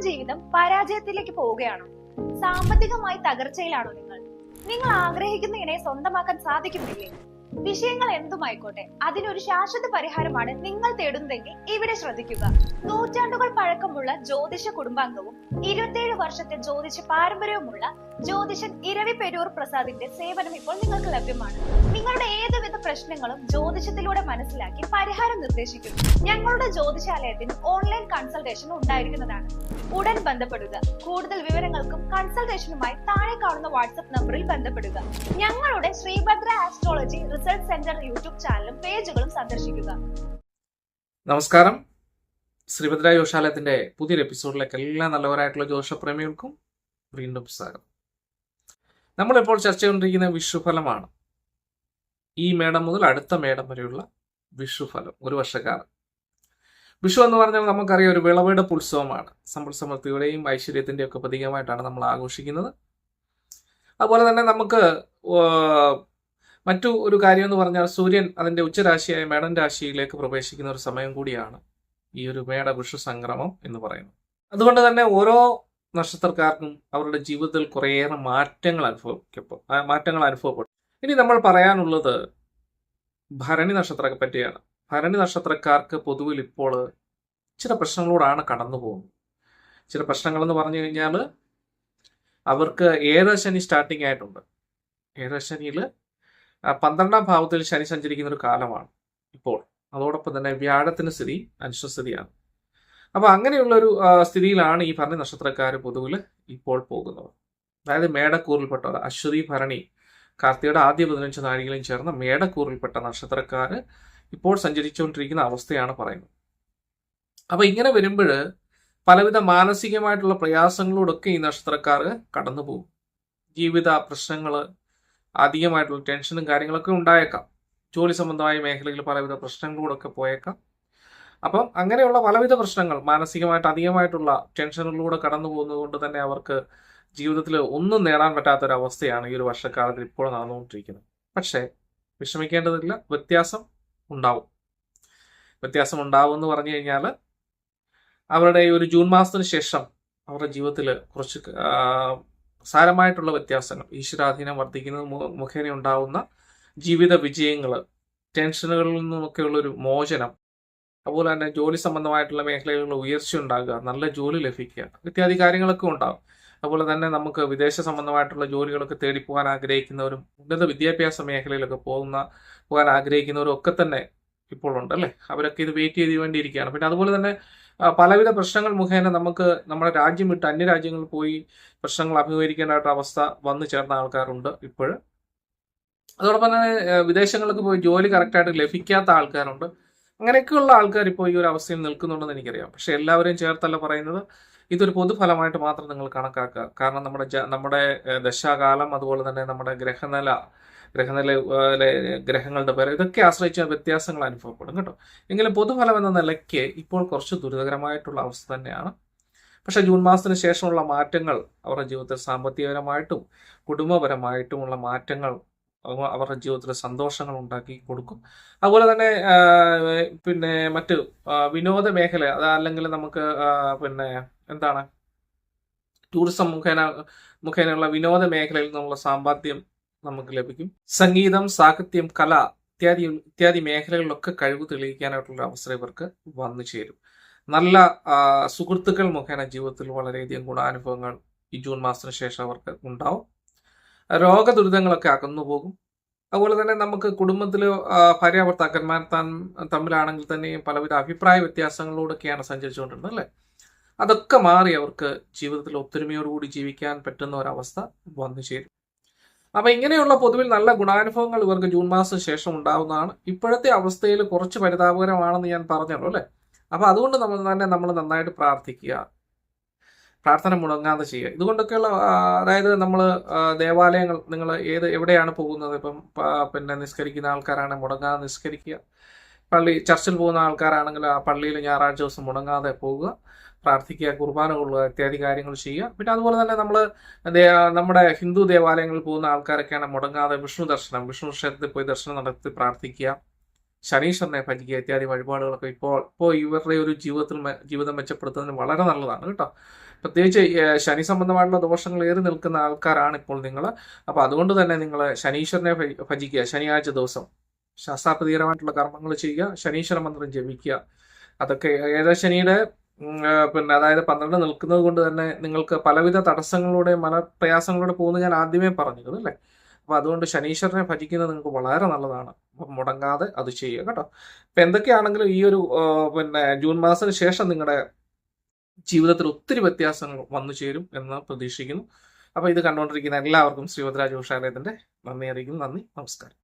ജീവിതം പരാജയത്തിലേക്ക് പോവുകയാണോ? സാമ്പത്തികമായി തകർച്ചയിലാണോ നിങ്ങൾ? നിങ്ങൾ ആഗ്രഹിക്കുന്ന ഇണയെ സ്വന്തമാക്കാൻ സാധിക്കുന്നില്ലേ? വിഷയങ്ങൾ എന്തുമായിക്കോട്ടെ, അതിനൊരു ശാശ്വത പരിഹാരമാണ് നിങ്ങൾ തേടുന്നതെങ്കിൽ ഇവിടെ ശ്രദ്ധിക്കുക. നൂറ്റാണ്ടുകൾ പഴക്കമുള്ള ജ്യോതിഷ കുടുംബാംഗവും 27 വർഷത്തെ ജ്യോതിഷ പാരമ്പര്യവുമുള്ള ജ്യോതിഷൻ ഇരവി പെരൂർ പ്രസാദിന്റെ സേവനം ഇപ്പോൾ നിങ്ങൾക്ക് ലഭ്യമാണ്. നിങ്ങളുടെ ഏതുവിധ പ്രശ്നങ്ങളും ജ്യോതിഷത്തിലൂടെ മനസ്സിലാക്കി പരിഹാരം നിർദ്ദേശിക്കുന്നു. ഞങ്ങളുടെ ജ്യോതിഷാലയത്തിന് ഓൺലൈൻ കൺസൾട്ടേഷൻ ഉണ്ടായിരിക്കുന്നതാണ്. ഉടൻ ബന്ധപ്പെടുക. കൂടുതൽ വിവരങ്ങൾക്കും കൺസൾട്ടേഷനുമായി താഴെ കാണുന്ന വാട്സ്ആപ്പ് നമ്പറിൽ ബന്ധപ്പെടുക. ഞങ്ങളുടെ Sreebhadra astrology research centre YouTube ചാനലും പേജുകളും സന്ദർശിക്കുക. നമസ്കാരം. ശ്രീഭദ്ര ജ്യോതിഷാലയത്തിന്റെ പുതിയൊരു എപ്പിസോഡിലേക്ക് എല്ലാ നല്ലവരായിട്ടുള്ള ജ്യോതിഷപ്രേമികൾക്കും വീണ്ടും സ്വാഗതം. നമ്മളിപ്പോൾ ചർച്ച ചെയ്തുകൊണ്ടിരിക്കുന്ന വിഷുഫലമാണ്. ഈ മേടം മുതൽ അടുത്ത മേടം വരെയുള്ള വിഷുഫലം, ഒരു വർഷക്കാലം. വിഷു എന്ന് പറഞ്ഞാൽ നമുക്കറിയാം, ഒരു വിളവെടുപ്പ് ഉത്സവമാണ്. സമ്പൽ സമൃദ്ധിയുടെയും ഐശ്വര്യത്തിന്റെയും ഒക്കെ പ്രതീകമായിട്ടാണ് നമ്മൾ ആഘോഷിക്കുന്നത്. അതുപോലെ തന്നെ നമുക്ക് മറ്റു ഒരു കാര്യം എന്ന് പറഞ്ഞാൽ സൂര്യൻ അതിന്റെ ഉച്ചരാശിയായ മേടൻ രാശിയിലേക്ക് പ്രവേശിക്കുന്ന ഒരു സമയം കൂടിയാണ് ഈ ഒരു മേട വിഷു സംക്രമം എന്ന് പറയുന്നത്. അതുകൊണ്ട് തന്നെ ഓരോ നക്ഷത്രക്കാർക്കും അവരുടെ ജീവിതത്തിൽ കുറേയേറെ മാറ്റങ്ങൾ അനുഭവപ്പെടും. ഇനി നമ്മൾ പറയാനുള്ളത് ഭരണി നക്ഷത്രത്തെ പറ്റിയാണ്. ഭരണി നക്ഷത്രക്കാർക്ക് പൊതുവിൽ ഇപ്പോൾ ചില പ്രശ്നങ്ങളോടാണ് കടന്നു പോകുന്നത്. ചില പ്രശ്നങ്ങൾ എന്ന് പറഞ്ഞു കഴിഞ്ഞാൽ അവർക്ക് ഏഴശനി സ്റ്റാർട്ടിങ് ആയിട്ടുണ്ട്. ഏഴശനിയിൽ 12ാം ഭാവത്തിൽ ശനി സഞ്ചരിക്കുന്ന ഒരു കാലമാണ് ഇപ്പോൾ. അതോടൊപ്പം തന്നെ വ്യാഴത്തിന് സ്ഥിതി അനിഷ്ടസ്ഥിതിയാണ്. അപ്പൊ അങ്ങനെയുള്ള ഒരു സ്ഥിതിയിലാണ് ഈ ഭരണി നക്ഷത്രക്കാർ പൊതുവിൽ ഇപ്പോൾ പോകുന്നത്. അതായത് മേടക്കൂറിൽപ്പെട്ടവർ, അശ്വതി, ഭരണി, കാർത്തികയുടെ ആദ്യ 15 നാഴികയും ചേർന്ന മേടക്കൂറിൽപ്പെട്ട നക്ഷത്രക്കാര് ഇപ്പോൾ സഞ്ചരിച്ചുകൊണ്ടിരിക്കുന്ന അവസ്ഥയാണ് പറയുന്നത്. അപ്പൊ ഇങ്ങനെ വരുമ്പോൾ പലവിധ മാനസികമായിട്ടുള്ള പ്രയാസങ്ങളോടൊക്കെ ഈ നക്ഷത്രക്കാർ കടന്നു പോകും. ജീവിത പ്രശ്നങ്ങള്, അധികമായിട്ടുള്ള ടെൻഷനും കാര്യങ്ങളൊക്കെ ഉണ്ടായേക്കാം. ജോലി സംബന്ധമായ മേഖലയിൽ പലവിധ പ്രശ്നങ്ങളോടൊക്കെ പോയേക്കാം. അപ്പം അങ്ങനെയുള്ള പലവിധ പ്രശ്നങ്ങൾ, മാനസികമായിട്ട് അധികമായിട്ടുള്ള ടെൻഷനുകളിലൂടെ കടന്നു പോകുന്നത് കൊണ്ട് തന്നെ അവർക്ക് ജീവിതത്തിൽ ഒന്നും നേടാൻ പറ്റാത്തൊരവസ്ഥയാണ് ഈ ഒരു വർഷക്കാലത്തിൽ ഇപ്പോൾ നടന്നുകൊണ്ടിരിക്കുന്നത്. പക്ഷേ വിഷമിക്കേണ്ടതില്ല, വ്യത്യാസം ഉണ്ടാവും എന്ന് പറഞ്ഞു കഴിഞ്ഞാൽ അവരുടെ ഒരു ജൂൺ മാസത്തിന് ശേഷം അവരുടെ ജീവിതത്തിൽ കുറച്ച് സാരമായിട്ടുള്ള വ്യത്യാസങ്ങൾ, ഈശ്വരാധീനം വർദ്ധിക്കുന്നത് മുഖേന ഉണ്ടാവുന്ന ജീവിത വിജയങ്ങൾ, ടെൻഷനുകളിൽ നിന്നൊക്കെയുള്ളൊരു മോചനം, അതുപോലെ തന്നെ ജോലി സംബന്ധമായിട്ടുള്ള മേഖലകളിൽ ഉയർച്ച ഉണ്ടാകുക, നല്ല ജോലി ലഭിക്കുക ഇത്യാദി കാര്യങ്ങളൊക്കെ ഉണ്ടാകും. അതുപോലെ തന്നെ നമുക്ക് വിദേശ സംബന്ധമായിട്ടുള്ള ജോലികളൊക്കെ തേടിപ്പോകാൻ ആഗ്രഹിക്കുന്നവരും ഉന്നത വിദ്യാഭ്യാസ മേഖലയിലൊക്കെ പോകാൻ ആഗ്രഹിക്കുന്നവരും ഒക്കെ തന്നെ ഇപ്പോൾ ഉണ്ട് അല്ലേ. അവരൊക്കെ ഇത് വെയിറ്റ് ചെയ്ത് വേണ്ടിയിരിക്കുകയാണ്. പിന്നെ അതുപോലെ തന്നെ പലവിധ പ്രശ്നങ്ങൾ മുഖേന നമുക്ക് നമ്മുടെ രാജ്യം വിട്ട് അന്യരാജ്യങ്ങളിൽ പോയി പ്രശ്നങ്ങൾ അഭിമുഖീകരിക്കേണ്ട അവസ്ഥ വന്നു ചേർന്ന ആൾക്കാരുണ്ട് ഇപ്പോഴും. അതോടൊപ്പം തന്നെ വിദേശങ്ങൾക്ക് പോയി ജോലി കറക്റ്റായിട്ട് ലഭിക്കാത്ത ആൾക്കാരുണ്ട്. അങ്ങനെയൊക്കെയുള്ള ആൾക്കാർ ഇപ്പോൾ ഈ ഒരു അവസ്ഥയിൽ നിൽക്കുന്നുണ്ടെന്ന് എനിക്കറിയാം. പക്ഷെ എല്ലാവരെയും ചേർത്തല്ല പറയുന്നത്. ഇതൊരു പൊതുഫലമായിട്ട് മാത്രം നിങ്ങൾ കണക്കാക്കുക. കാരണം നമ്മുടെ ദശാകാലം, അതുപോലെ തന്നെ നമ്മുടെ ഗ്രഹങ്ങളുടെ പേര്, ഇതൊക്കെ ആശ്രയിച്ച വ്യത്യാസങ്ങൾ അനുഭവപ്പെടും കേട്ടോ. എങ്കിലും പൊതുഫലം എന്ന നിലയ്ക്ക് ഇപ്പോൾ കുറച്ച് ദുരിതകരമായിട്ടുള്ള അവസ്ഥ തന്നെയാണ്. പക്ഷെ ജൂൺ മാസത്തിന് ശേഷമുള്ള മാറ്റങ്ങൾ അവരുടെ ജീവിതത്തിൽ സാമ്പത്തികപരമായിട്ടും കുടുംബപരമായിട്ടുമുള്ള മാറ്റങ്ങൾ അവരുടെ ജീവിതത്തിൽ സന്തോഷങ്ങൾ ഉണ്ടാക്കി കൊടുക്കും. അതുപോലെ തന്നെ പിന്നെ മറ്റ് വിനോദ മേഖല, അതല്ലെങ്കിൽ നമുക്ക് ടൂറിസം മുഖേനയുള്ള വിനോദ മേഖലയിൽ നിന്നുള്ള സമ്പാദ്യം നമുക്ക് ലഭിക്കും. സംഗീതം, സാഹിത്യം, കല ഇത്യാദി മേഖലകളിലൊക്കെ കഴിവ് തെളിയിക്കാനായിട്ടുള്ള അവസരം ഇവർക്ക് വന്നു ചേരും. നല്ല സുഹൃത്തുക്കൾ മുഖേന ജീവിതത്തിൽ വളരെയധികം ഗുണാനുഭവങ്ങൾ ഈ ജൂൺ മാസത്തിന് ശേഷം അവർക്ക് ഉണ്ടാവും. രോഗദുരിതങ്ങളൊക്കെ അകന്നു പോകും. അതുപോലെ തന്നെ നമുക്ക് കുടുംബത്തിൽ ഭാര്യ ഭർത്താക്കന്മാർ തമ്മിലാണെങ്കിൽ തന്നെയും പലവിധ അഭിപ്രായ വ്യത്യാസങ്ങളിലൂടെയൊക്കെയാണ് സഞ്ചരിച്ചുകൊണ്ടിരുന്നത് അല്ലേ. അതൊക്കെ മാറി അവർക്ക് ജീവിതത്തിൽ ഒത്തൊരുമയോടുകൂടി ജീവിക്കാൻ പറ്റുന്ന ഒരവസ്ഥ വന്നു ചേരും. അപ്പൊ ഇങ്ങനെയുള്ള പൊതുവിൽ നല്ല ഗുണാനുഭവങ്ങൾ ഇവർക്ക് ജൂൺ മാസത്തിന് ശേഷം ഉണ്ടാവുന്നതാണ്. ഇപ്പോഴത്തെ അവസ്ഥയിൽ കുറച്ച് പരിതാപകരമാണെന്ന് ഞാൻ പറഞ്ഞല്ലോ അല്ലെ. അപ്പൊ അതുകൊണ്ട് നമ്മൾ നന്നായിട്ട് പ്രാർത്ഥിക്കുക, പ്രാർത്ഥന മുടങ്ങാതെ ചെയ്യുക. ഇതുകൊണ്ടൊക്കെയുള്ള അതായത് നമ്മൾ ദേവാലയങ്ങൾ, നിങ്ങൾ എവിടെയാണ് പോകുന്നത്, ഇപ്പം പിന്നെ നിസ്കരിക്കുന്ന ആൾക്കാരാണെങ്കിൽ മുടങ്ങാതെ നിസ്കരിക്കുക. ചർച്ചിൽ പോകുന്ന ആൾക്കാരാണെങ്കിൽ ആ പള്ളിയിൽ ഞായറാഴ്ച ദിവസം മുടങ്ങാതെ പോകുക, പ്രാർത്ഥിക്കുക, കുർബാന കൊള്ളുക ഇത്യാദി കാര്യങ്ങൾ ചെയ്യുക. പിന്നെ അതുപോലെ തന്നെ നമ്മുടെ ഹിന്ദു ദേവാലയങ്ങളിൽ പോകുന്ന ആൾക്കാരൊക്കെയാണ് മുടങ്ങാതെ വിഷ്ണു ക്ഷേത്രത്തിൽ പോയി ദർശനം നടത്തി പ്രാർത്ഥിക്കുക, ശനീശ്വരനെ ഭജിക്കുക ഇത്യാദി വഴിപാടുകളൊക്കെ ഇപ്പോൾ ഇവരുടെ ഒരു ജീവിതം മെച്ചപ്പെടുത്തുന്നതിന് വളരെ നല്ലതാണ് കേട്ടോ. പ്രത്യേകിച്ച് ശനി സംബന്ധമായിട്ടുള്ള ദോഷങ്ങൾ ഏറി നിൽക്കുന്ന ആൾക്കാരാണ് ഇപ്പോൾ നിങ്ങൾ. അപ്പൊ അതുകൊണ്ട് തന്നെ നിങ്ങൾ ശനീശ്വരനെ ഭജിക്കുക. ശനിയാഴ്ച ദിവസം ശാസ്ത്രാപ്രതീകരമായിട്ടുള്ള കർമ്മങ്ങൾ ചെയ്യുക, ശനീശ്വര മന്ത്രം ജപിക്കുക. അതൊക്കെ ഏഴശനിയുടെ അതായത് 12 നിൽക്കുന്നത് കൊണ്ട് തന്നെ നിങ്ങൾക്ക് പലവിധ തടസ്സങ്ങളിലൂടെ മനപ്രയാസങ്ങളിലൂടെ പോകുന്നത് ഞാൻ ആദ്യമേ പറഞ്ഞിരുന്നു അല്ലേ. അപ്പൊ അതുകൊണ്ട് ശനീശ്വരനെ ഭജിക്കുന്നത് നിങ്ങൾക്ക് വളരെ നല്ലതാണ്. മുടങ്ങാതെ അത് ചെയ്യുക കേട്ടോ. അപ്പൊ എന്തൊക്കെയാണെങ്കിലും ഈ ഒരു ജൂൺ മാസത്തിന് ശേഷം നിങ്ങളുടെ ജീവിതത്തിൽ ഒത്തിരി വ്യത്യാസങ്ങൾ വന്നു ചേരും എന്ന് പ്രതീക്ഷിക്കുന്നു. അപ്പൊ ഇത് കണ്ടുകൊണ്ടിരിക്കുന്ന എല്ലാവർക്കും ശ്രീഭദ്ര ജ്യോതിഷാലയത്തിന്റെ നന്ദി അറിയിക്കുന്നു. നന്ദി, നമസ്കാരം.